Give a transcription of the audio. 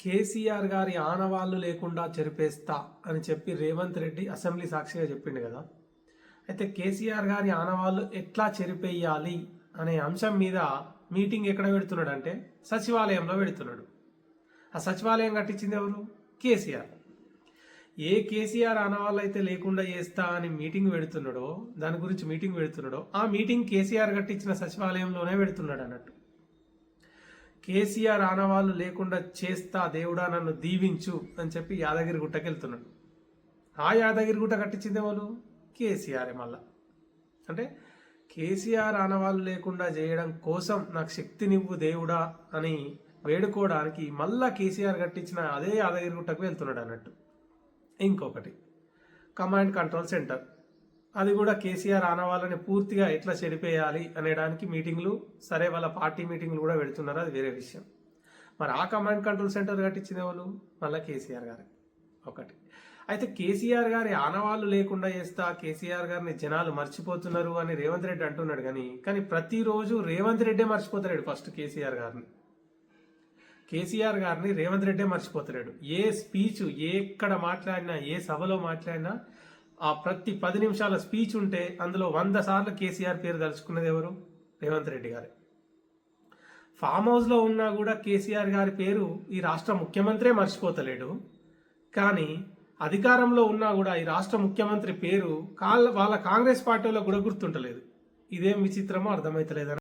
కేసీఆర్ గారి ఆనవాళ్ళు లేకుండా చెరిపేస్తా అని చెప్పి రేవంత్ రెడ్డి అసెంబ్లీ సాక్షిగా చెప్పిండు కదా. అయితే కేసీఆర్ గారి ఆనవాళ్ళు ఎట్లా చెరిపేయాలి అనే అంశం మీద మీటింగ్ ఎక్కడ పెడుతున్నాడు అంటే సచివాలయంలో పెడుతున్నాడు. ఆ సచివాలయం కట్టించింది ఎవరు? కేసీఆర్. ఏ కేసీఆర్ ఆనవాళ్ళు అయితే లేకుండా చేస్తా అని మీటింగ్ పెడుతున్నాడో, దాని గురించి మీటింగ్ పెడుతున్నాడో, ఆ మీటింగ్ కేసీఆర్ కట్టించిన సచివాలయంలోనే పెడుతున్నాడు అన్నట్టు. కేసీఆర్ ఆనవాళ్ళు లేకుండా చేస్తా దేవుడా నన్ను దీవించు అని చెప్పి యాదగిరి గుట్టకి వెళ్తున్నాడు. ఆ యాదగిరి గుట్ట కట్టించింది వాళ్ళు కేసీఆర్. మళ్ళా అంటే కేసీఆర్ ఆనవాళ్ళు లేకుండా చేయడం కోసం నాకు శక్తినివ్వు దేవుడా అని వేడుకోవడానికి మళ్ళా కేసీఆర్ కట్టించిన అదే యాదగిరి గుట్టకు వెళ్తున్నాడు అన్నట్టు. ఇంకొకటి కమాండ్ కంట్రోల్ సెంటర్, అది కూడా కేసీఆర్ ఆనవాళ్ళని పూర్తిగా ఎట్లా చెడిపేయాలి అనేడానికి మీటింగ్లు, సరే వాళ్ళ పార్టీ మీటింగ్లు కూడా పెడుతున్నారు, అది వేరే విషయం. మరి ఆ కమాండ్ కంట్రోల్ సెంటర్ కట్టించిన వాళ్ళు మళ్ళీ కేసీఆర్ గారు. ఒకటి అయితే కేసీఆర్ గారి ఆనవాళ్ళు లేకుండా చేస్తా, కేసీఆర్ గారిని జనాలు మర్చిపోతున్నారు అని రేవంత్ రెడ్డి అంటున్నాడు. కానీ ప్రతిరోజు రేవంత్ రెడ్డే మర్చిపోతాడు. ఫస్ట్ కేసీఆర్ గారిని రేవంత్ రెడ్డే మర్చిపోతాడు. ఏ స్పీచ్ ఎక్కడ మాట్లాడినా, ఏ సభలో మాట్లాడినా ఆ ప్రతి 10 నిమిషాల స్పీచ్ ఉంటే అందులో 100 సార్లు కేసీఆర్ పేరు తలుచుకున్నది ఎవరు? రేవంత్ రెడ్డి గారు. ఫామ్ హౌస్లో ఉన్నా కూడా కేసీఆర్ గారి పేరు ఈ రాష్ట్ర ముఖ్యమంత్రే మర్చిపోతలేడు. కానీ అధికారంలో ఉన్నా కూడా ఈ రాష్ట్ర ముఖ్యమంత్రి పేరు వాళ్ళ కాంగ్రెస్ పార్టీలో కూడా గుర్తుంటలేదు. ఇదేం విచిత్రమో అర్థమైతలేదు.